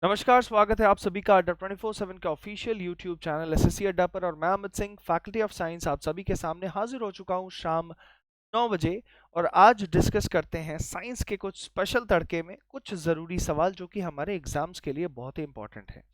नमस्कार, स्वागत है आप सभी का अड्डा 24/7 के ऑफिशियल यूट्यूब चैनल एसएससी अड्डा पर। और मैं Amit Singh, faculty of science, आप सभी के सामने हाजिर हो चुका हूं शाम 9 बजे। और आज डिस्कस करते हैं साइंस के कुछ स्पेशल तड़के में कुछ ज़रूरी सवाल जो कि हमारे एग्जाम्स के लिए बहुत ही इंपॉर्टेंट है।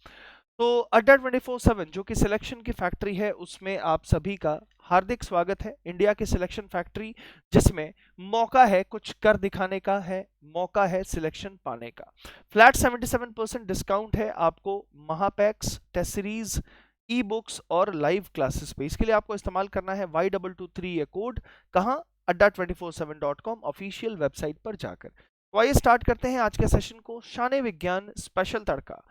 तो अड्डा 24/7 जो कि सिलेक्शन की फैक्ट्री है, उसमें आप सभी का हार्दिक स्वागत है। इंडिया की सिलेक्शन फैक्ट्री जिसमें मौका है कुछ कर दिखाने का है, मौका है सिलेक्शन पाने का। फ्लैट 77% डिस्काउंट है आपको महापैक्स, टेस्ट सीरीज, ई बुक्स और लाइव क्लासेस पे। इसके लिए आपको इस्तेमाल करना है Y223 ये कोड। कहाँ? adda247.com ऑफिशियल वेबसाइट पर जाकर। तो आइए स्टार्ट करते हैं आज के सेशन को। शान विज्ञान स्पेशल तड़का।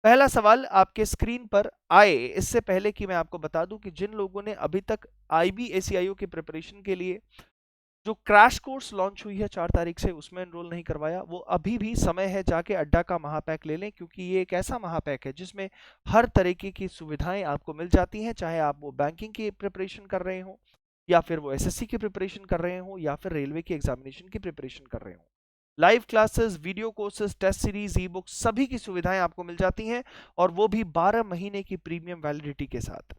पहला सवाल आपके स्क्रीन पर आए इससे पहले कि मैं आपको बता दूं कि जिन लोगों ने अभी तक IB-ACIO की प्रिपरेशन के लिए जो क्रैश कोर्स लॉन्च हुई है 4 तारीख से, उसमें एनरोल नहीं करवाया, वो अभी भी समय है, जाके अड्डा का महापैक ले लें। क्योंकि ये एक ऐसा महापैक है जिसमें हर तरीके की सुविधाएं आपको मिल जाती हैं, चाहे आप वो बैंकिंग की प्रिपरेशन कर रहे हो, या फिर वो SSC की प्रिपरेशन कर रहे हो, या फिर रेलवे की एग्जामिनेशन की प्रिपरेशन कर रहे हो। Live classes, video courses, test series, e book, सभी की सुविधाएं आपको मिल जाती हैं, और वो भी 12 महीने की प्रीमियम वैलिडिटी के साथ।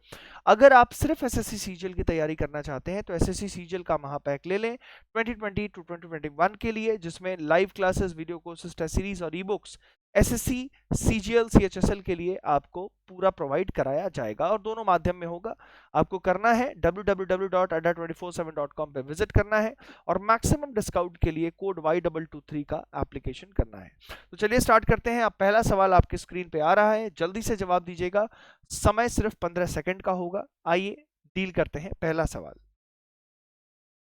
अगर आप सिर्फ SSC सीजीएल की तैयारी करना चाहते हैं तो SSC सीजीएल का महापैक ले लें 2020 टू 2021 के लिए, जिसमें live classes, video courses, test series और e books SSC CGL CHSL के लिए आपको पूरा प्रोवाइड कराया जाएगा, और दोनों माध्यम में होगा। आपको करना है www.adda247.com पे विजिट करना है, और मैक्सिमम डिस्काउंट के लिए कोड Y223 का एप्लीकेशन करना है। तो चलिए स्टार्ट करते हैं। अब पहला सवाल आपके स्क्रीन पे आ रहा है, जल्दी से जवाब दीजिएगा, समय सिर्फ 15 सेकंड का होगा। आइए डील करते हैं पहला सवाल।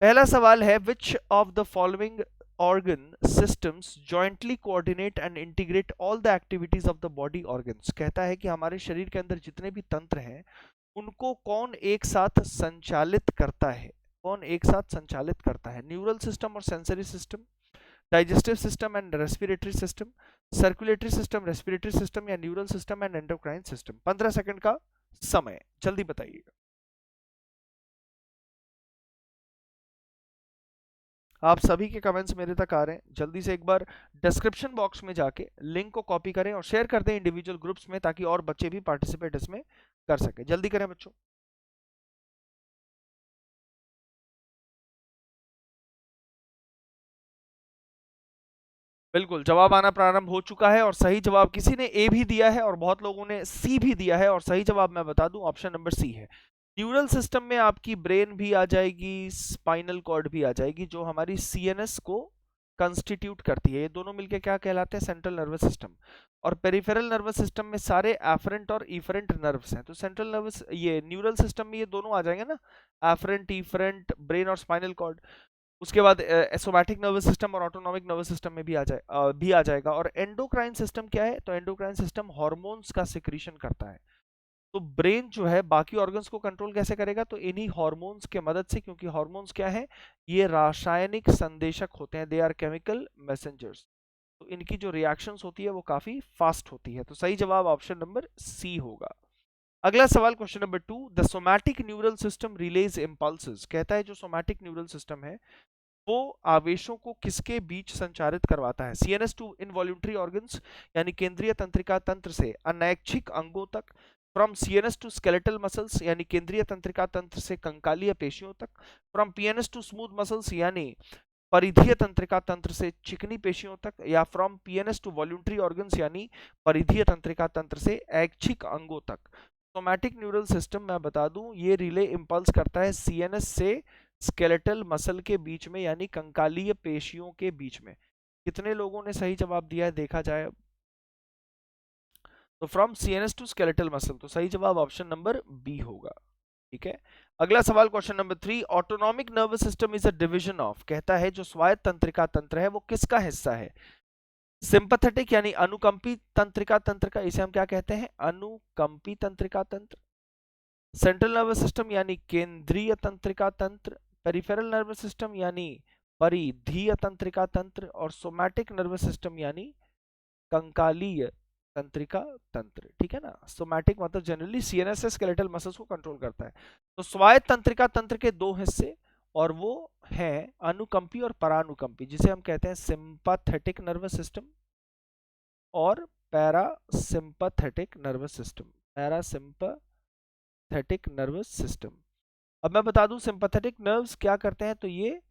पहला सवाल है, विच of the following organ systems jointly coordinate and integrate all the activities of the body organs। कहता है कि हमारे शरीर के अंदर जितने भी तंत्र हैं उनको कौन एक साथ संचालित करता है? कौन एक साथ संचालित करता है? न्यूरल सिस्टम और sensory system, digestive system and respiratory system, circulatory system, respiratory system, या neural system and endocrine system. 15 second का समय, जल्दी बताइएगा। आप सभी के कमेंट्स मेरे तक आ रहे हैं। जल्दी से एक बार डिस्क्रिप्शन बॉक्स में जाके लिंक को कॉपी करें और शेयर कर दें इंडिविजुअल ग्रुप्स में, ताकि और बच्चे भी पार्टिसिपेट इसमें कर सके। जल्दी करें बच्चों। बिल्कुल, जवाब आना प्रारंभ हो चुका है, और सही जवाब किसी ने ए भी दिया है और बहुत लोगों ने सी भी दिया है, और सही जवाब मैं बता दूं ऑप्शन नंबर सी है। न्यूरल सिस्टम में आपकी ब्रेन भी आ जाएगी, स्पाइनल कॉर्ड भी आ जाएगी, जो हमारी CNS को कंस्टिट्यूट करती है। ये दोनों मिलके क्या कहलाते हैं? Central nervous system. और पेरिफेरल नर्वस सिस्टम में सारे एफरेंट और इफरेंट नर्व्स हैं। तो सेंट्रल नर्वस, ये न्यूरल सिस्टम में ये दोनों आ जाएंगे ना, एफरेंट, इफरेंट, ब्रेन और स्पाइनल कॉर्ड। उसके बाद सोमैटिक नर्वस सिस्टम और ऑटोनॉमिक नर्वस सिस्टम में भी आ जाएगा। और एंडोक्राइन सिस्टम क्या है? तो एंडोक्राइन सिस्टम हार्मोन्स का सिक्रीशन करता है। तो ब्रेन जो है बाकी ऑर्गन्स को कंट्रोल कैसे करेगा? तो इन्हीं हार्मोन्स के मदद से, क्योंकि हार्मोन्स क्या है? ये रासायनिक संदेशक होते हैं, दे आर केमिकल मैसेंजर्स। तो इनकी जो रिएक्शंस होती है वो काफी फास्ट होती है। तो सही जवाब ऑप्शन नंबर सी होगा। अगला सवाल, question number 2, the somatic neural system release impulses. कहता है जो सोमैटिक न्यूरल सिस्टम है वो आवेशों को किसके बीच संचारित करवाता है? CNS टू इनवॉल्यूंटरी ऑर्गन्स, यानी केंद्रीय तंत्रिका तंत्र से अनैच्छिक अंगों तक, from CNS to skeletal muscles, यानी केंद्रीय तंत्रिका तंत्र से कंकालीय पेशियों तक, from PNS to smooth muscles, यानी परिधीय तंत्रिका तंत्र से चिकनी पेशियों तक, या from PNS to voluntary organs, यानी परिधीय तंत्रिका तंत्र से ऐच्छिक अंगों तक। सोमैटिक न्यूरल सिस्टम मैं बता दूं ये रिले इंपल्स करता है CNS से स्केलेटल मसल के बीच में, यानी कंकालीय पेशियों के बीच में। कितने लोगों ने सही जवाब दिया है देखा जाए? तो from CNS to skeletal muscle, तो सही जवाब ऑप्शन नंबर बी होगा। ठीक है। अगला सवाल, question number 3, autonomic nervous system is a division of. कहता है जो स्वायत्त तंत्रिका तंत्र है वो किसका हिस्सा है? सिंपैथेटिक यानी अनुकंपी तंत्रिका तंत्र का, इसे हम क्या कहते हैं? अनुकंपी तंत्रिका तंत्र। सेंट्रल नर्वस सिस्टम यानी केंद्रीय तंत्रिका तंत्र। पेरिफेरल नर्वस सिस्टम यानी परिधीय तंत्रिका तंत्र। और सोमैटिक नर्वस सिस्टम यानी कंकालीय तंत्रिका तंत्र। ठीक है ना। सोमैटिक मतलब जनरली CNS से स्केलेटल मसल्स को कंट्रोल करता है। तो स्वायत्त तंत्रिका तंत्र के दो हिस्से, और वो है अनुकंपी और परानुकंपी, जिसे हम कहते हैं सिंपैथेटिक नर्वस सिस्टम और parasympathetic nervous system, parasympathetic nervous system. अब मैं बता दूं सिंपैथेटिक नर्व्स क्या करते हैं, तो ये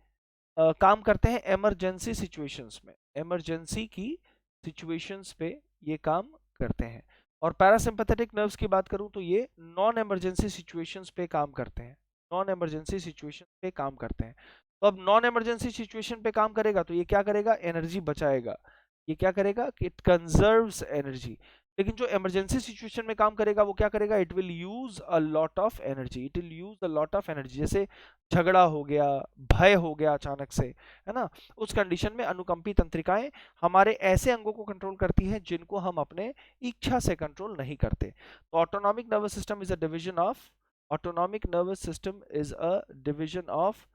काम करते हैं इमरजेंसी सिचुएशंस में, इमरजेंसी की सिचुएशंस पे ये काम करते हैं। और पैरासिम्पैथेटिक नर्व्स की बात करूं तो ये नॉन इमरजेंसी सिचुएशंस पे काम करते हैं, नॉन इमरजेंसी सिचुएशन पे काम करते हैं। तो अब नॉन इमरजेंसी सिचुएशन पे काम करेगा तो ये क्या करेगा, एनर्जी बचाएगा। ये क्या करेगा कि इट कंजर्व्स एनर्जी। लेकिन जो इमरजेंसी सिचुएशन में काम करेगा वो क्या करेगा, it will use a lot of energy, it will use a lot of energy. जैसे झगड़ा हो गया, भय हो गया अचानक से, है ना, उस कंडीशन में अनुकंपी तंत्रिकाएं हमारे ऐसे अंगों को कंट्रोल करती हैं जिनको हम अपने इच्छा से कंट्रोल नहीं करते। तो autonomic nervous system is a division of, autonomic nervous system is a division of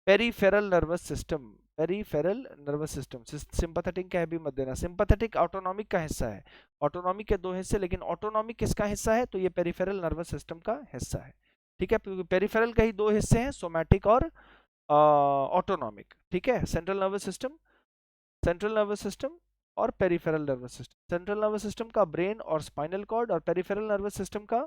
peripheral nervous system, peripheral nervous system. Sympathetic का भी मत देना, सिंपैथेटिक ऑटोनॉमिक का हिस्सा है, ऑटोनॉमिक के दो हिस्से, लेकिन ऑटोनॉमिक किसका हिस्सा है, तो ये पेरिफेरल नर्वस सिस्टम का हिस्सा है। ठीक है, क्योंकि पेरिफेरल का ही दो हिस्से हैं, सोमैटिक और ऑटोनॉमिक। ठीक है, central nervous system, central nervous system और peripheral nervous system. Central nervous system का ब्रेन और स्पाइनल कॉर्ड, और पेरिफेरल नर्वस सिस्टम का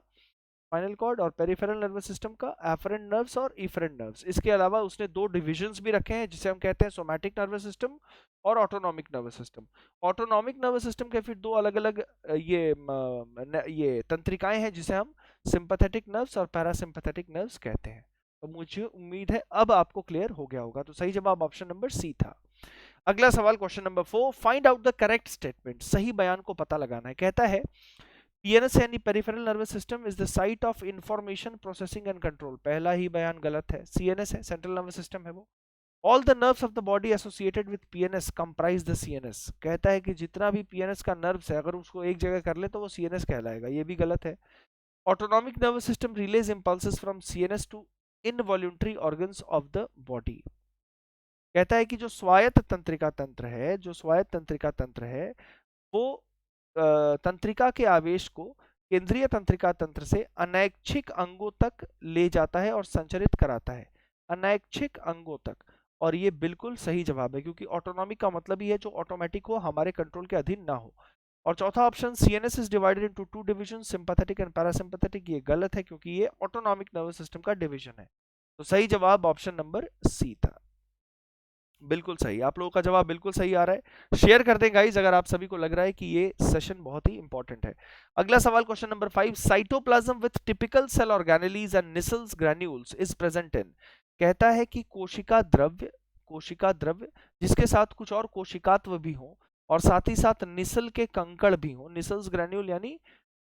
स्पाइनल कॉर्ड और पेरिफेरल नर्वस सिस्टम का एफरेंट नर्व्स और इफरेंट नर्व्स। इसके अलावा उसने दो डिविजन्स भी रखे हैं जिसे हम कहते हैं सोमैटिक नर्वस सिस्टम और autonomic nervous system. Autonomic nervous system के फिर दो अलग अलग ये तंत्रिकाएं हैं जिसे हम सिंपैथेटिक नर्व्स और पैरासिम्पैथेटिक नर्व्स कहते हैं। तो मुझे उम्मीद है अब आपको क्लियर हो गया होगा। तो सही जवाब ऑप्शन नंबर सी था। अगला सवाल question number 4, find out the correct statement. सही बयान को पता लगाना है। कहता है पीएनएस यानी peripheral nervous system is the site of information processing and control. पहला ही बयान गलत है, सीएनएस है, सेंट्रल नर्वस सिस्टम है वो। All the nerves of the body associated with PNS comprise the CNS. कहता है कि जितना भी पीएनएस का नर्व्स है अगर उसको एक जगह कर ले तो वो सीएनएस कहलाएगा, ये भी गलत है। Autonomic nervous system releases impulses from CNS to involuntary organs of the body. कहता है कि जो स्वायत्त तंत्रिका तंत्र है, जो स्वायत्त तंत्रिका तंत्र है वो तंत्रिका के आवेश को केंद्रीय तंत्रिका तंत्र से अनैच्छिक अंगों तक ले जाता है और संचरित कराता है, अनैच्छिक अंगों तक। और ये बिल्कुल सही जवाब है, क्योंकि ऑटोनॉमिक का मतलब ही है जो ऑटोमेटिक हो, हमारे कंट्रोल के अधीन ना हो। और चौथा option CNS is divided into two division, sympathetic and parasympathetic, ये गलत है क्योंकि ये ऑटोनॉमिक नर्वस सिस्टम का डिवीजन है। तो सही जवाब ऑप्शन नंबर सी था। बिल्कुल सही, आप लोगों का जवाब बिल्कुल सही आ रहा है। शेयर कर दें गाइस अगर आप सभी को लग रहा है कि ये सेशन बहुत ही इंपॉर्टेंट है। अगला सवाल question number 5, cytoplasm with typical cell organelles and Nissl's granules is present in. कहता है कि कोशिका द्रव्य जिसके साथ कुछ और कोशिकात्व भी हो और साथ ही साथ निसल के कंकड़ भी हो। निसल्स ग्रैन्यूल यानी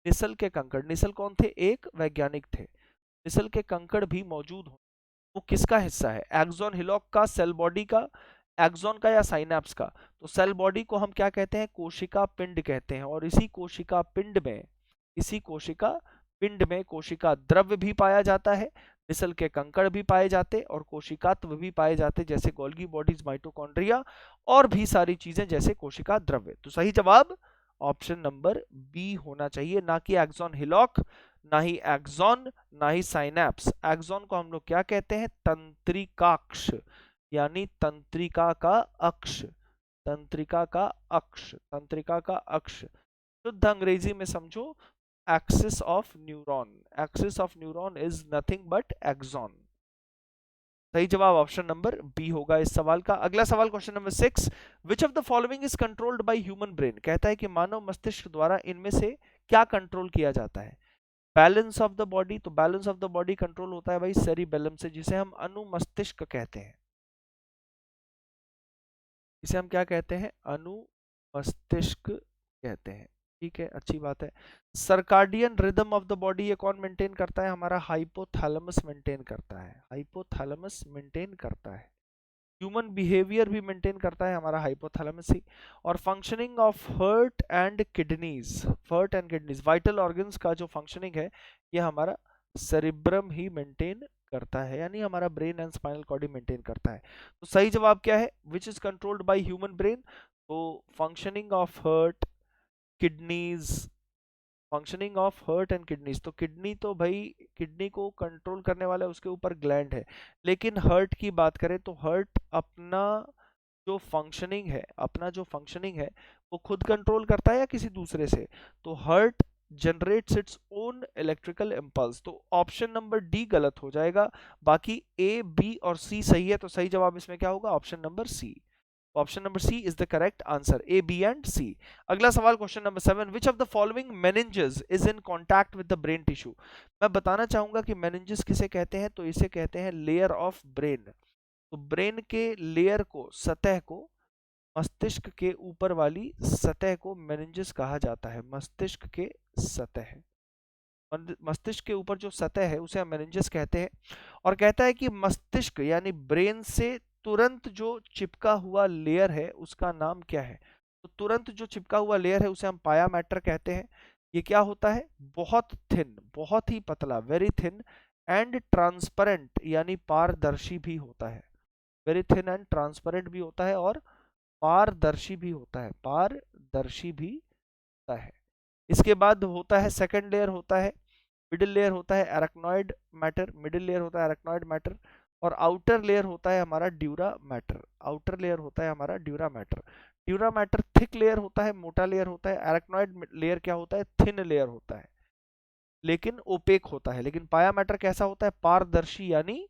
निसल के कंकड़, निसल कौन थे, एक वैज्ञानिक थे, निसल के कंकड़ भी मौजूद हो, वो किसका हिस्सा है, एक्सॉन हिलॉक का, सेल बॉडी का, एक्सॉन का या साइनैप्स का। तो सेल बॉडी को हम क्या कहते हैं, कोशिका पिंड कहते हैं। और इसी कोशिका पिंड में, इसी कोशिका पिंड में कोशिका द्रव्य भी पाया जाता है, निसल के कंकड़ भी पाए जाते और कोशिकात्व भी पाए जाते, जैसे गोल्गी बॉडीज, माइटोकॉन्ड्रिया और भी सारी चीजें जैसे कोशिका द्रव्य। तो सही जवाब ऑप्शन नंबर बी होना चाहिए, ना कि एक्सॉन हिलॉक, ना ही एक्सॉन, ना ही साइनैप्स। एक्सॉन को हम लोग क्या कहते हैं, तंत्रिकाक्ष, यानी तंत्रिका का अक्ष, तंत्रिका का अक्ष, तंत्रिका का अक्ष। शुद्ध अंग्रेजी में समझो axis of neuron, axis of neuron is nothing but axon. सही जवाब ऑप्शन नंबर बी होगा इस सवाल का। अगला सवाल question number 6, which of the following is controlled by human brain. कहता है कि मानव मस्तिष्क द्वारा इनमें से क्या कंट्रोल किया जाता है। बैलेंस ऑफ द बॉडी, तो balance of the body control होता है भाई सेरिबेलम से, जिसे हम अनुमस्तिष्क कहते हैं, इसे हम क्या कहते हैं, अनुमस्तिष्क कहते हैं। ठीक है, अच्छी बात है। Circadian rhythm of the body ये कौन मेंटेन करता है, हमारा हाइपोथैलेमस मेंटेन करता है, हाइपोथैलेमस मेंटेन करता है। ह्यूमन बिहेवियर भी मेंटेन करता है हमारा हाइपोथैलेमस ही। और functioning of heart and kidneys, heart and kidneys vital organs का जो फंक्शनिंग है ये हमारा सेरिब्रम ही मेंटेन करता है, यानी हमारा ब्रेन एंड स्पाइनल कॉर्ड ही मेंटेन करता है। तो सही जवाब क्या है, which is controlled by human brain. तो functioning of heart, kidneys, functioning of heart and kidneys. तो किडनी तो भाई, किडनी को कंट्रोल करने वाला उसके ऊपर ग्लैंड है, लेकिन हार्ट की बात करें तो हार्ट अपना जो फंक्शनिंग है, अपना जो फंक्शनिंग है वो खुद कंट्रोल करता है या किसी दूसरे से? तो heart generates its own electrical impulse. तो ऑप्शन नंबर डी गलत हो जाएगा, बाकी ए, बी और सी सही है। तो सही जवाब इसमें क्या होगा? Option number C. Option number C is the correct answer, A, B and C. अगला सवाल question number 7, which of the following meninges is in contact with the brain tissue? मैं बताना चाहूंगा कि मेनिंजेस किसे कहते हैं, तो इसे कहते हैं लेयर ऑफ ब्रेन। तो ब्रेन के लेयर को, सतह को, मस्तिष्क के ऊपर वाली सतह को मेनिंजेस कहा जाता है। मस्तिष्क के सतह, मस्तिष्क के ऊपर जो सतह है उसे हम मेनिंजेस कहते हैं। और कहता है कि मस्तिष्क यानी ब्रेन से तुरंत जो चिपका हुआ लेयर है उसका नाम क्या है? तो तुरंत जो चिपका हुआ लेयर है उसे हम पाया मैटर कहते हैं। ये क्या होता है? बहुत थिन, बहुत ही पतला, वेरी थिन एंड ट्रांसपेरेंट यानी पारदर्शी भी होता है। वेरी थिन एंड ट्रांसपेरेंट भी होता है और पारदर्शी भी होता है, पारदर्शी भी होता है। इसके बाद होता है सेकंड लेयर, होता है मिडिल लेयर, होता है एराक्नॉइड मैटर, मिडिल लेयर होता है एराक्नॉइड मैटर। और आउटर लेयर होता है हमारा ड्यूरा मैटर, आउटर लेयर होता है हमारा dura mater. Dura mater thick layer होता है, मोटा लेयर होता है। एराक्नॉइड लेयर क्या होता है? थिन लेयर होता है लेकिन ओपेक होता है। लेकिन पाया मैटर कैसा होता है? पारदर्शी यानी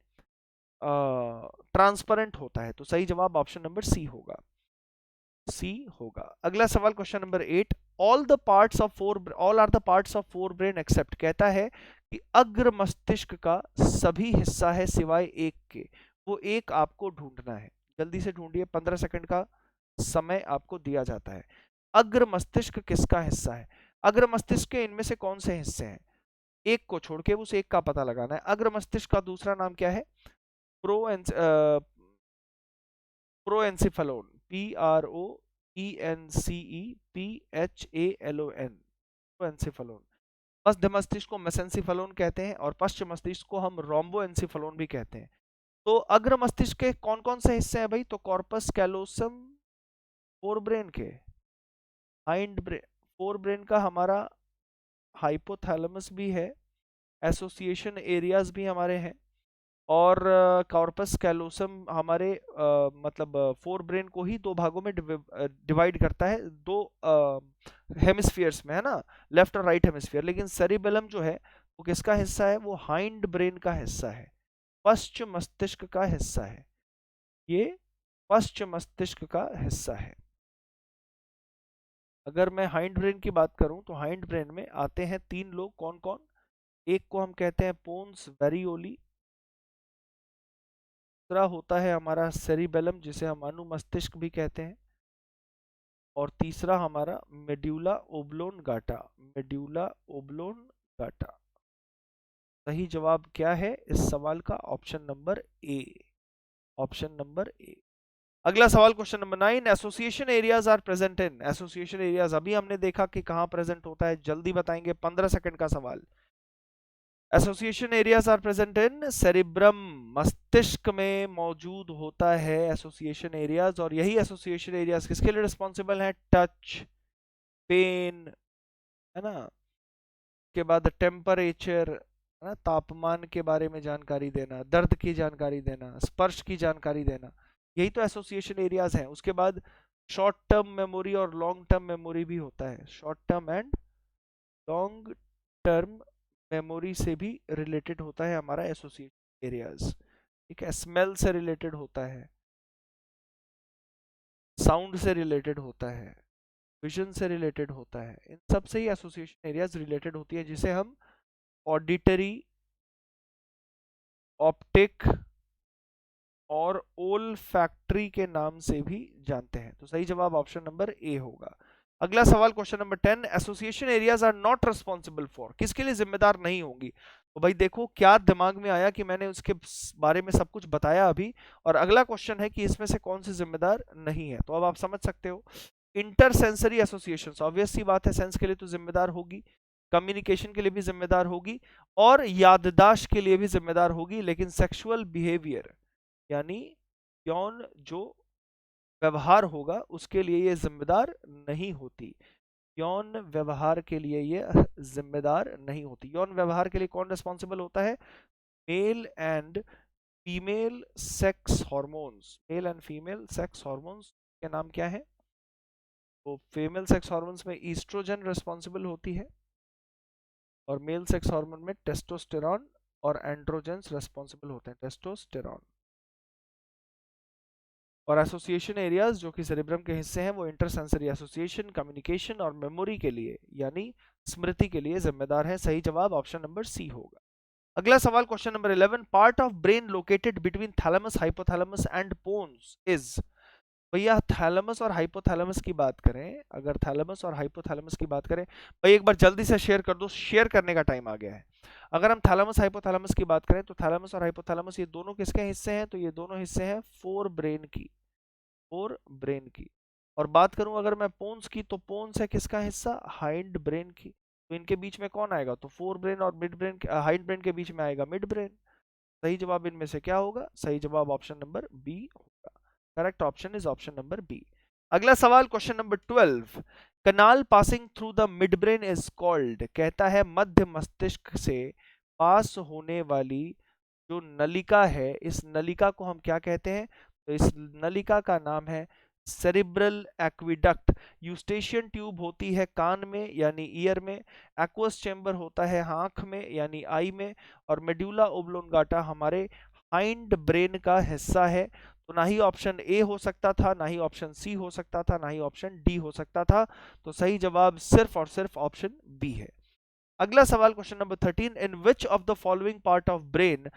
ट्रांसपेरेंट होता है। तो सही जवाब ऑप्शन नंबर सी होगा, सी होगा। अगला सवाल question number 8, all are the parts of forebrain except, कहता है कि अग्र मस्तिष्क का सभी हिस्सा है सिवाय एक के। वो एक आपको ढूंढना है, जल्दी से ढूंढिए, 15 सेकंड का समय आपको दिया जाता है। अग्र मस्तिष्क किसका हिस्सा है? अग्र मस्तिष्क के इनमें से कौन से हिस्से हैं? एक को छोड़ के उस एक का पता लगाना है। अग्र मस्तिष्क का दूसरा नाम क्या है? Pro प्रोएंसिफेलोन, PROENCEPHALON, प्रोएंसिफेलोन। मध्य मस्तिष्क को मेसेंसिफेलोन कहते हैं और पश्चिम मस्तिष्क को हम रोम्बोएंसिफेलोन भी कहते हैं। तो अग्र मस्तिष्क के कौन कौन से हिस्से हैं भाई? तो कॉर्पस कैलोसम फोर ब्रेन के, हाइंड ब्रेन फोर ब्रेन का हमारा हाइपोथैलेमस भी है, एसोसिएशन एरियाज भी हमारे हैं, और कॉर्पस कैलोसम हमारे मतलब फोर ब्रेन को ही दो भागों में डिवाइड करता है, दो हेमिस्फीयर्स में, है ना, लेफ्ट और राइट हेमिस्फीयर। लेकिन सेरिबेलम जो है वो किसका हिस्सा है? वो हाइंड ब्रेन का हिस्सा है, पश्चिम मस्तिष्क का हिस्सा है। ये पश्चिम मस्तिष्क का हिस्सा है। अगर मैं हाइंड ब्रेन की बात करूं तो हाइंड ब्रेन में आते हैं तीन लोग, कौन कौन? एक को हम कहते हैं पोन्स वेरियोली, दूसरा होता है हमारा सेरिबेलम जिसे हम अनुमस्तिष्क भी कहते हैं, और तीसरा हमारा मेड्यूला ओब्लोंगाटा, मेड्यूला ओब्लोंगाटा। सही जवाब क्या है इस सवाल का? Option number A, option number A. अगला सवाल question number 9, association areas are present in, association areas अभी हमने देखा कि कहां प्रेजेंट होता है, जल्दी बताएंगे, 15 सेकंड का सवाल। Association areas are present in cerebrum, मस्तिष्क में मौजूद होता है एसोसिएशन एरियाज। और यही एसोसिएशन एरियाज किसके लिए रिस्पॉन्सिबल है? टच, पेन, है ना, के बाद टेम्परेचर, है ना, तापमान के बारे में जानकारी देना, दर्द की जानकारी देना, स्पर्श की जानकारी देना, यही तो एसोसिएशन एरियाज हैं। उसके बाद शॉर्ट टर्म मेमोरी और लॉन्ग टर्म मेमोरी भी होता है, short term and long term memory से भी रिलेटेड होता है हमारा एसोसिएशन एरियाज। ठीक है, स्मेल से रिलेटेड होता है, साउंड से रिलेटेड होता है, विजन से रिलेटेड होता है, इन सब से ही एसोसिएशन एरियाज रिलेटेड होती है, जिसे हम ऑडिटरी, ऑप्टिक और ओल फैक्ट्री के नाम से भी जानते हैं। तो सही जवाब ऑप्शन नंबर ए होगा। अगला सवाल question number 10, association areas are not responsible for, किसके लिए जिम्मेदार नहीं होंगी? तो भाई देखो क्या दिमाग में आया कि मैंने उसके बारे में सब कुछ बताया अभी, और अगला क्वेश्चन है कि इसमें से कौन सी जिम्मेदार नहीं है। तो अब आप समझ सकते हो, इंटर सेंसरी एसोसिएशन ऑब्वियस सी बात है, सेंस के लिए तो जिम्मेदार होगी, कम्युनिकेशन के लिए भी जिम्मेदार होगी, और याददाश्त के लिए भी जिम्मेदार होगी। लेकिन सेक्सुअल बिहेवियर यानी यौन जो व्यवहार होगा उसके लिए ये जिम्मेदार नहीं होती, यौन व्यवहार के लिए ये जिम्मेदार नहीं होती। यौन व्यवहार के लिए कौन रिस्पॉन्सिबल होता है? Male and female sex hormones, male and female sex hormones के नाम क्या है? तो फीमेल सेक्स हार्मोन्स में ईस्ट्रोजन रिस्पॉन्सिबल होती है और मेल सेक्स हार्मोन में टेस्टोस्टेरॉन और एंड्रोजेंस रिस्पॉन्सिबल होते हैं, टेस्टोस्टेरॉन। और एसोसिएशन एरियाज जो कि सेरेब्रम के हिस्से हैं वो इंटरसेंसरी एसोसिएशन, कम्युनिकेशन और मेमोरी के लिए यानी स्मृति के लिए जिम्मेदार है। सही जवाब ऑप्शन नंबर सी होगा। अगला सवाल question number 11, part of brain located between thalamus hypothalamus and pons is. भैया थैलेमस और हाइपोथैलेमस की बात करें, अगर थैलेमस और हाइपोथैलेमस की बात करें, भाई एक बार जल्दी से शेयर कर दो, शेयर करने का टाइम आ गया है। अगर हम थैलेमस हाइपोथैलेमस की बात करें तो थैलेमस और हाइपोथैलेमस ये दोनों किसके हिस्से हैं, तो ये दोनों हिस्से हैं फोर ब्रेन की, फोर ब्रेन की। और बात करूं अगर मैं पोन्स की, तो पोन्स है किसका हिस्सा, हाइंड ब्रेन की। तो इनके बीच में कौन आएगा, तो फोर ब्रेन और मिड ब्रेन, हाइंड ब्रेन के बीच में आएगा मिड ब्रेन। सही जवाब इनमें से क्या होगा, सही जवाब ऑप्शन नंबर बी होगा। Correct option is option number B. अगला सवाल question number 12, canal passing through the midbrain is called, कहता है मध्य मस्तिष्क से पास होने वाली जो नलिका है, इस नलिका को हम क्या कहते हैं, तो इस नलिका का नाम है सेरिब्रल एक्विडक्ट। यूस्टेशियन ट्यूब होती है कान में यानी ईयर में, एक्वस चेंबर होता है आंख में यानी आई में, और मेड्यूला ओब्लोंगाटा हमारे हाइंड ब्रेन का हिस्सा है। तो ना ही ऑप्शन ए हो सकता था, ना ही ऑप्शन सी हो सकता था, ना ही ऑप्शन डी हो सकता था। तो सही जवाब सिर्फ और सिर्फ ऑप्शन बी है। अगला सवाल question number 13, in which of the following part of brain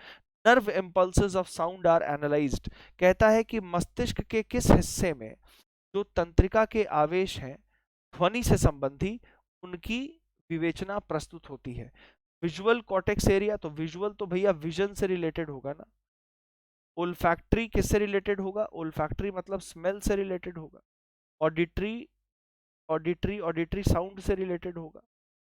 nerve impulses of sound are analysed, कहता है कि मस्तिष्क के किस हिस्से में जो तंत्रिका के आवेश हैं ध्वनि से संबंधी उनकी विवेचना प्रस्तुत होती है। विजुअल कॉर्टेक्स एरिया, तो विजुअल तो भैया विजन से रिलेटेड होगा ना। ओल्फैक्ट्री किससे रिलेटेड होगा, ओल्फैक्ट्री मतलब स्मेल से रिलेटेड होगा। ऑडिटरी, ऑडिटरी साउंड से रिलेटेड होगा।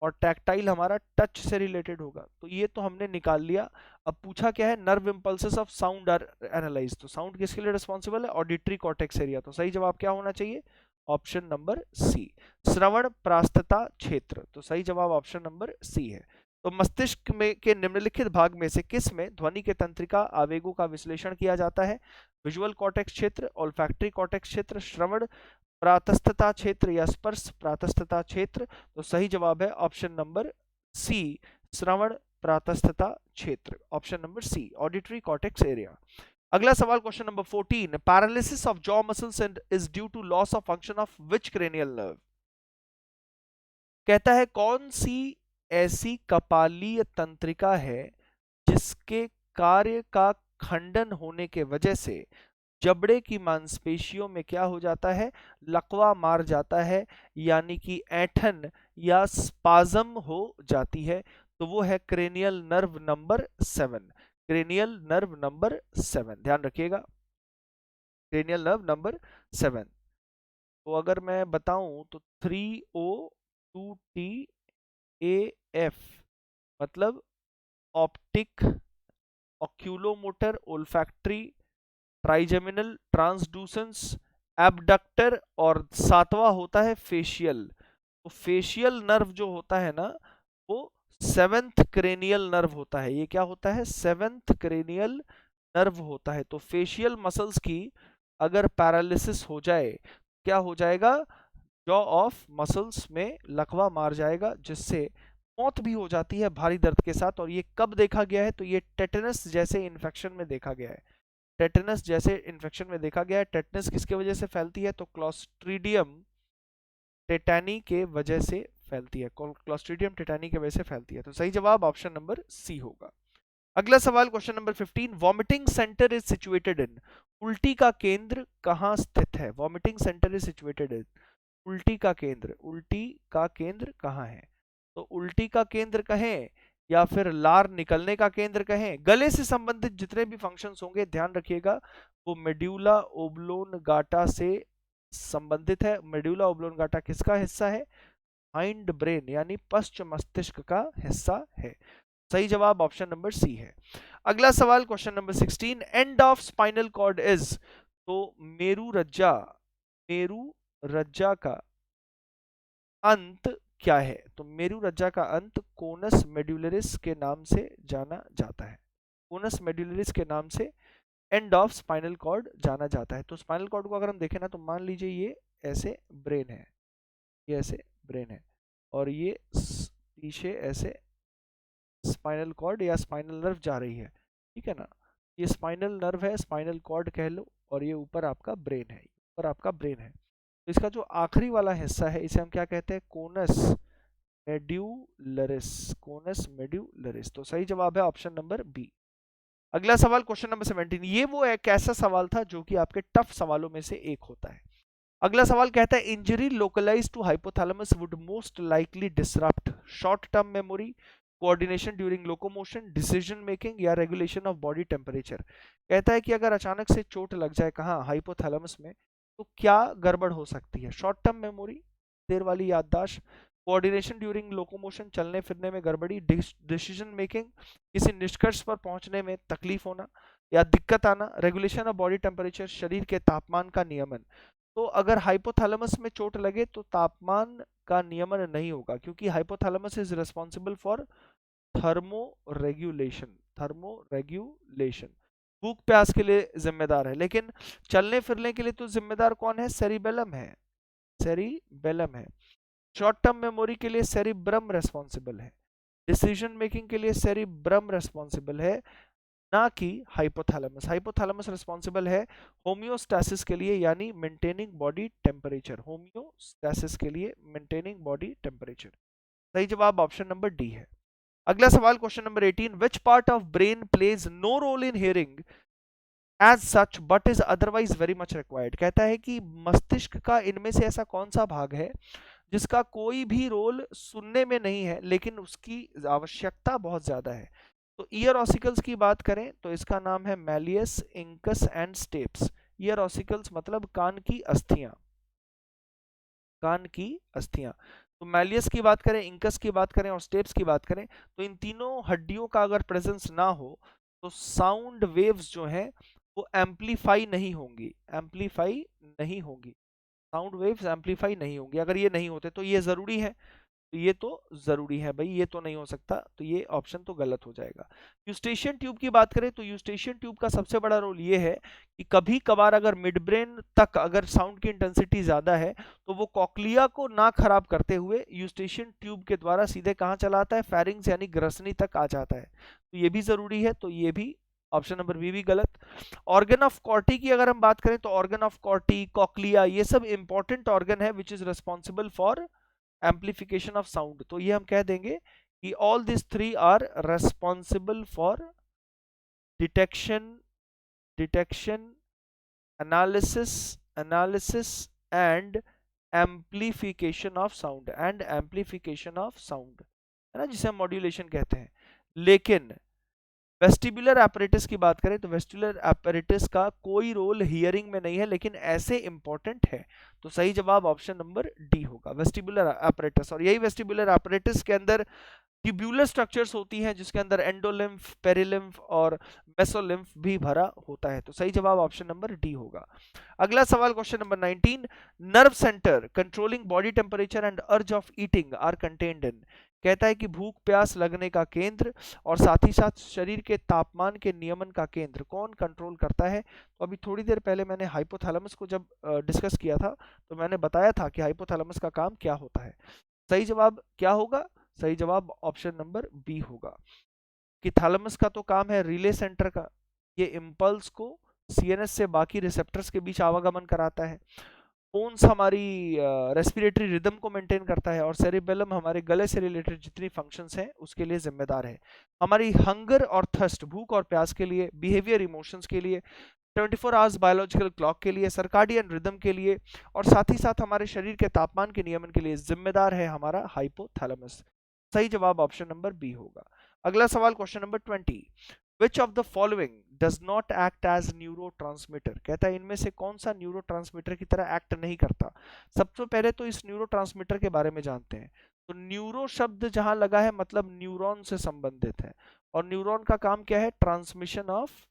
और टैक्टाइल हमारा टच से रिलेटेड होगा। तो ये तो हमने निकाल लिया। अब पूछा क्या है, nerve impulses of sound are analyse, तो साउंड किसके लिए रिस्पॉन्सिबल है, ऑडिटरी कॉर्टेक्स एरिया। तो सही जवाब क्या होना चाहिए, ऑप्शन नंबर सी, श्रवण प्रास्तता क्षेत्र। तो सही जवाब ऑप्शन नंबर सी है। तो मस्तिष्क में के निम्नलिखित भाग में से किस में ध्वनि के तंत्रिका आवेगों का विश्लेषण किया जाता है, विजुअल कॉर्टेक्स क्षेत्र, ओल्फैक्टरी कॉर्टेक्स क्षेत्र, श्रवण प्रातस्थता क्षेत्र या स्पर्श प्रातस्थता क्षेत्र। तो सही जवाब है ऑप्शन नंबर सी, श्रवण प्रातस्थता क्षेत्र, option number C, auditory cortex area. अगला सवाल question number 14, paralysis of jaw muscles is due to loss of function of which cranial nerve, कहता है कौन सी ऐसी कपालीय तंत्रिका है जिसके कार्य का खंडन होने के वजह से जबड़े की मांसपेशियों में क्या हो जाता है, लकवा मार जाता है, यानी कि ऐंठन या स्पाज्म हो जाती है। तो वो है cranial nerve number 7, cranial nerve number 7, ध्यान रखिएगा, क्रेनियल नर्व नंबर 7। तो अगर मैं बताऊं तो 3O2TAF मतलब ऑप्टिक, ऑक्यूलोमोटर, ओल्फैक्टरी, ट्राइजेमिनल, ट्रांसड्यूसेंस, एबडक्टर, और सातवां होता है फेशियल। तो फेशियल नर्व जो होता है ना वो सेवेंथ क्रेनियल नर्व होता है। ये क्या होता है, सेवेंथ क्रेनियल नर्व होता है। तो फेशियल मसल्स की अगर पैरालिसिस हो जाए, क्या हो जाएगा, जॉ ऑफ मसल्स में लकवा मार जाएगा, जिससे मौत भी हो जाती है भारी दर्द के साथ। और ये कब देखा गया है, तो ये टेटनस जैसे इन्फेक्शन में देखा गया है, टेटनस जैसे इन्फेक्शन में देखा गया है। टेटनस किसके वजह से फैलती है, तो क्लॉस्ट्रीडियम टेटानी के वजह से फैलती है, क्लॉस्ट्रीडियम टेटानी के वजह से फैलती है। तो सही जवाब ऑप्शन नंबर सी होगा। अगला सवाल question number 15, vomiting centre is situated in, उल्टी का केंद्र कहाँ स्थित है, vomiting centre is situated in, उल्टी का केंद्र, उल्टी का केंद्र कहाँ है। तो उल्टी का केंद्र कहें या फिर लार निकलने का केंद्र कहें, गले से संबंधित जितने भी फंक्शंस होंगे ध्यान रखिएगा वो मेड्यूला ओब्लोनगाटा से संबंधित है। मेड्यूला ओब्लोनगाटा किसका हिस्सा है, हाइंड ब्रेन यानी पश्च मस्तिष्क का हिस्सा है। सही जवाब ऑप्शन नंबर सी है। अगला सवाल question number 16, end of spinal cord is, तो मेरू रज्जा, मेरू रज्जा का अंत क्या है, तो मेरू रज्जा का अंत कोनस मेड्यूलरिस के नाम से जाना जाता है, कोनस मेड्यूलरिस के नाम से एंड ऑफ स्पाइनल कॉर्ड जाना जाता है। तो स्पाइनल कॉर्ड को अगर हम देखें ना तो मान लीजिए ये ऐसे ब्रेन है, ये ऐसे ब्रेन है, और ये पीछे ऐसे स्पाइनल कॉर्ड या स्पाइनल नर्व जा रही है, ठीक है ना। ये स्पाइनल नर्व है, स्पाइनल कॉर्ड कह लो, और ये ऊपर आपका ब्रेन है, ऊपर आपका ब्रेन है। तो इसका जो आखिरी वाला हिस्सा है इसे हम क्या कहते हैं, कोनस मेड्यूलरिस, कोनस मेड्यूलरिस। तो सही जवाब है ऑप्शन नंबर बी। अगला सवाल क्वेश्चन नंबर 17, ये वो एक ऐसा सवाल था जो कि आपके टफ सवालों में से एक होता है। अगला सवाल कहता है injury localised to hypothalamus would most likely disrupt short term memory, coordination during locomotion, decision making या रेगुलेशन ऑफ बॉडी टेम्परेचर। कहता है कि अगर अचानक से चोट लग जाए कहाँ, हाइपोथैलेमस में, तो क्या गड़बड़ हो सकती है। शॉर्ट टर्म मेमोरी, देर वाली याददाश्त, कोऑर्डिनेशन ड्यूरिंग लोकोमोशन, चलने फिरने में गड़बड़ी, डिसीजन मेकिंग, किसी निष्कर्ष पर पहुंचने में तकलीफ होना या दिक्कत आना, रेगुलेशन ऑफ बॉडी टेम्परेचर, शरीर के तापमान का नियमन। तो अगर हाइपोथैलेमस में चोट लगे तो तापमान का नियमन नहीं होगा, क्योंकि hypothalamus is responsible for thermo regulation, thermo regulation, भूख प्यास के लिए जिम्मेदार है। लेकिन चलने फिरने के लिए तो जिम्मेदार कौन है, सेरिबेलम है, सेरिबेलम है। शॉर्ट टर्म मेमोरी के लिए सेरिब्रम रेस्पॉन्सिबल है, डिसीजन मेकिंग के लिए सेरिब्रम रेस्पॉन्सिबल है, ना कि हाइपोथैलेमस। हाइपोथैलेमस रिस्पॉन्सिबल है होम्योस्टैसिस के लिए, यानी मेंटेनिंग बॉडी टेम्परेचर, होम्योस्टैसिस के लिए, मेंटेनिंग बॉडी टेम्परेचर। सही जवाब ऑप्शन नंबर डी है। अगला सवाल question number 18, which part of brain plays no role in hearing as such but is otherwise very much required. कहता है कि मस्तिष्क का इनमें से ऐसा कौन सा भाग है जिसका कोई भी रोल सुनने में नहीं है लेकिन उसकी आवश्यकता बहुत ज्यादा है। तो ईयर ऑसिकल्स की बात करें तो इसका नाम है malleus, incus and steps. Ear ossicles मतलब कान की अस्थियां, कान की अस्थियां। तो मैलियस की बात करें, इंकस की बात करें और स्टेप्स की बात करें, तो इन तीनों हड्डियों का अगर प्रेजेंस ना हो तो साउंड वेव्स जो हैं वो एम्पलीफाई नहीं होंगी, एम्पलीफाई नहीं होंगी, साउंड वेव्स एम्पलीफाई नहीं होंगी। अगर ये नहीं होते तो ये जरूरी है, तो ये तो जरूरी है भाई, ये तो नहीं हो सकता, तो ये ऑप्शन तो गलत हो जाएगा। यूस्टेशियन ट्यूब की बात करें तो यूस्टेशियन ट्यूब का सबसे बड़ा रोल ये है कि कभी कभार अगर मिड ब्रेन तक अगर साउंड की इंटेंसिटी ज्यादा है तो वो कॉक्लिया को ना खराब करते हुए यूस्टेशियन ट्यूब के द्वारा सीधे कहाँ चला आता है, फेरिंग्स यानी ग्रसनी तक आ जाता है। तो ये भी जरूरी है, तो ये भी ऑप्शन नंबर बी भी गलत। ऑर्गन ऑफ कॉर्टी की अगर हम बात करें तो ऑर्गन ऑफ कॉर्टी, कॉक्लिया, ये सब इंपॉर्टेंट ऑर्गन है which is responsible for amplification of sound. तो ये हम कह देंगे कि all this three are responsible for detection, detection, analysis, analysis and amplification of sound, and amplification of sound, है ना, जिसे हम मॉड्यूलेशन कहते हैं। लेकिन वेस्टिबुलर एपरेटस की बात करें तो वेस्टिबुलर एपरेटस का कोई रोल हियरिंग में नहीं है, लेकिन ऐसे इंपॉर्टेंट है। तो सही जवाब ऑप्शन नंबर डी होगा, वेस्टिबुलर एपरेटस। और यही वेस्टिबुलर एपरेटस के अंदर ट्यूब्यूलर स्ट्रक्चर्स होती हैं जिसके अंदर एंडोलिम्फ, पेरिलिम्फ और मेसोलिम्फ भी भरा होता है। तो सही जवाब ऑप्शन नंबर डी होगा। अगला सवाल question number 19, nerve centre controlling body temperature and urge of eating are contained in. कहता है कि भूख प्यास लगने का केंद्र और साथ ही साथ शरीर के तापमान के नियमन का केंद्र कौन कंट्रोल करता है। तो अभी थोड़ी देर पहले मैंने हाइपोथैलेमस को जब डिस्कस किया था तो मैंने बताया था कि हाइपोथैलेमस का काम क्या होता है। सही जवाब क्या होगा, सही जवाब ऑप्शन नंबर बी होगा कि थैलेमस का तो काम है रिले सेंटर का, ये इम्पल्स को सीएनएस से बाकी रिसेप्टर्स के बीच आवागमन कराता है। पोन्स हमारी रेस्पिरेटरी रिदम को मेंटेन करता है और सेरिबेलम हमारे गले से रिलेटेड जितनी फंक्शंस हैं उसके लिए जिम्मेदार है। हमारी हंगर और थर्स्ट, भूख और प्यास के लिए, बिहेवियर इमोशंस के लिए, 24 आवर्स बायोलॉजिकल क्लॉक के लिए, सर्काडियन रिदम के लिए और साथ ही साथ हमारे शरीर के तापमान के नियमन के लिए जिम्मेदार है हमारा हाइपोथैलेमस। सही जवाब ऑप्शन नंबर बी होगा। अगला सवाल question number 20, which of the following does not act as neurotransmitter. कहता है इनमें से कौन सा न्यूरोट्रांसमीटर की तरह एक्ट नहीं करता। सबसे पहले तो इस न्यूरोट्रांसमीटर के बारे में जानते हैं। तो न्यूरो शब्द जहां लगा है मतलब न्यूरॉन से संबंधित है, और न्यूरॉन का काम क्या है, transmission of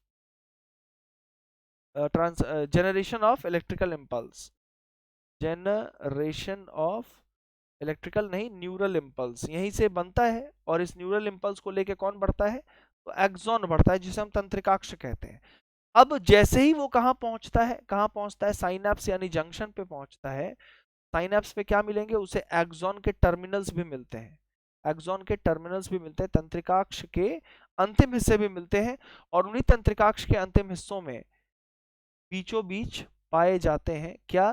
generation of electrical impulse, generation of electrical नहीं, न्यूरल इम्पल्स यहीं से बनता है। और इस न्यूरल इम्पल्स को लेके कौन बढ़ता है, तो एक्सॉन बढ़ता है जिसे हम तंत्रिकाक्ष कहते हैं। अब जैसे ही वो कहाँ पहुंचता है, कहाँ पहुंचता है, साइनैप्स यानी जंक्शन पे पहुंचता है। साइनेप्स पे क्या मिलेंगे, उसे एक्सॉन के टर्मिनल्स भी मिलते हैं, एक्सॉन के टर्मिनल्स भी मिलते हैं, तंत्रिकाक्ष के अंतिम हिस्से भी मिलते हैं, और उन्हीं तंत्रिकाक्ष के अंतिम हिस्सों में बीचों बीच पाए जाते हैं क्या,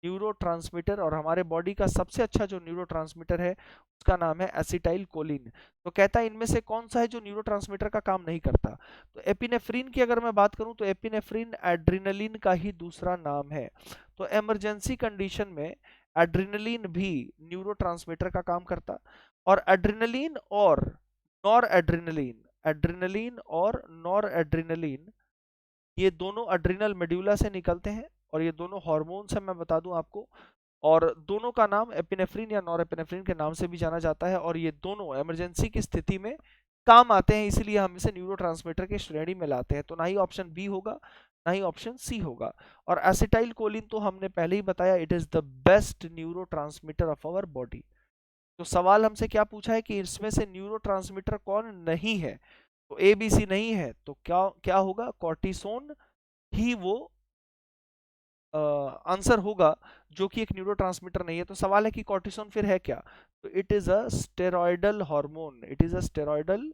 न्यूरोट्रांसमीटर। और हमारे बॉडी का सबसे अच्छा जो न्यूरोट्रांसमीटर है उसका नाम है एसिटाइल कोलिन। तो कहता है इनमें से कौन सा है जो न्यूरोट्रांसमीटर का काम नहीं करता। तो एपिनेफ्रिन की अगर मैं बात करूं तो एपिनेफ्रिन एड्रिनलिन का ही दूसरा नाम है। तो इमरजेंसी कंडीशन में एड्रिनलिन भी न्यूरोट्रांसमीटर का काम करता, और एड्रिनलिन और नॉर एड्रिनलिन, एड्रिनलिन और नॉर एड्रिनलिन ये दोनों एड्रिनल मेड्यूला से निकलते हैं, और ये दोनों हार्मोन्स हैं, मैं बता दूं आपको। और दोनों का नाम एपिनेफ्रिन या नॉरएपिनेफ्रिन के नाम से भी जाना जाता है, और ये दोनों इमरजेंसी की स्थिति में काम आते हैं, इसीलिए हम इसे न्यूरोट्रांसमीटर की श्रेणी में लाते हैं। तो ना ही ऑप्शन बी होगा, ना ही ऑप्शन सी होगा। और एसिटाइल कोलिन तो हमने पहले ही बताया, it is the best neurotransmitter of our body. तो सवाल हमसे क्या पूछा है कि इसमें से न्यूरोट्रांसमीटर कौन नहीं है, तो ए बी सी नहीं है, तो क्या क्या होगा, कॉर्टिसोन ही वो आंसर होगा जो कि एक न्यूरोट्रांसमीटर नहीं है। तो सवाल है कि कॉर्टिसोन फिर है क्या, तो it is a steroidal hormone, it is a steroidal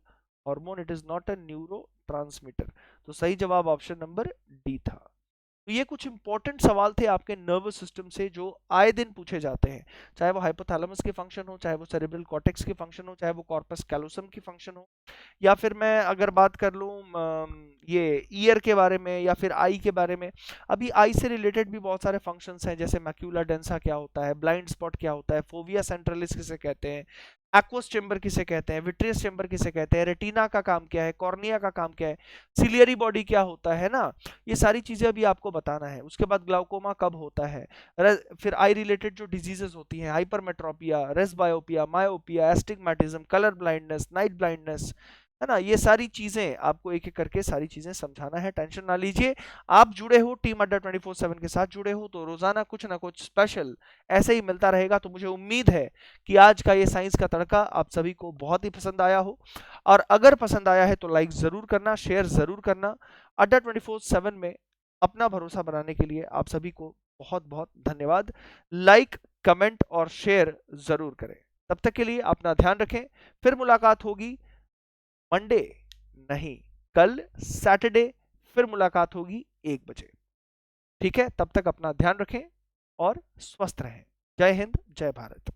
hormone, it is not a neurotransmitter. तो सही जवाब ऑप्शन नंबर डी था। तो ये कुछ इंपॉर्टेंट सवाल थे आपके नर्वस सिस्टम से जो आए दिन पूछे जाते हैं, चाहे वो हाइपोथैलेमस के फंक्शन हो, चाहे वो सेरेब्रल कॉर्टेक्स के फंक्शन हो, चाहे वो कॉर्पस कैलोसम की फंक्शन हो, या फिर मैं अगर बात कर लूँ ये ईयर के बारे में या फिर आई के बारे में। अभी आई से रिलेटेड भी बहुत सारे फंक्शंस हैं, जैसे मैक्यूला डेंसा क्या होता है, ब्लाइंड स्पॉट क्या होता है, फोविया सेंट्रलिस किसे कहते हैं, एक्वस चेंबर किसे कहते हैं, विट्रियस चेंबर किसे कहते हैं, रेटिना का काम क्या है, कॉर्निया का काम क्या है, सिलियरी बॉडी क्या होता है ना, ये सारी चीजें अभी आपको बताना है। उसके बाद ग्लाउकोमा कब होता है, फिर आई रिलेटेड जो डिजीजेस होती हैं, hypermetropia, presbyopia, myopia, astigmatism, colour blindness, night blindness, है ना, ये सारी चीजें आपको एक एक करके सारी चीजें समझाना है। टेंशन ना लीजिए, आप जुड़े हो टीम अड्डा 24/7 के साथ जुड़े हो, तो रोजाना कुछ ना कुछ स्पेशल ऐसे ही मिलता रहेगा। तो मुझे उम्मीद है कि आज का ये साइंस का तड़का आप सभी को बहुत ही पसंद आया हो, और अगर पसंद आया है तो लाइक जरूर करना, शेयर जरूर करना। अड्डा 24/7 में अपना भरोसा बनाने के लिए आप सभी को बहुत बहुत धन्यवाद। लाइक, कमेंट और शेयर जरूर करें। तब तक के लिए अपना ध्यान रखें। फिर मुलाकात होगी मंडे, नहीं कल सैटरडे, फिर मुलाकात होगी 1 बजे। ठीक है, तब तक अपना ध्यान रखें और स्वस्थ रहें। जय हिंद, जय भारत।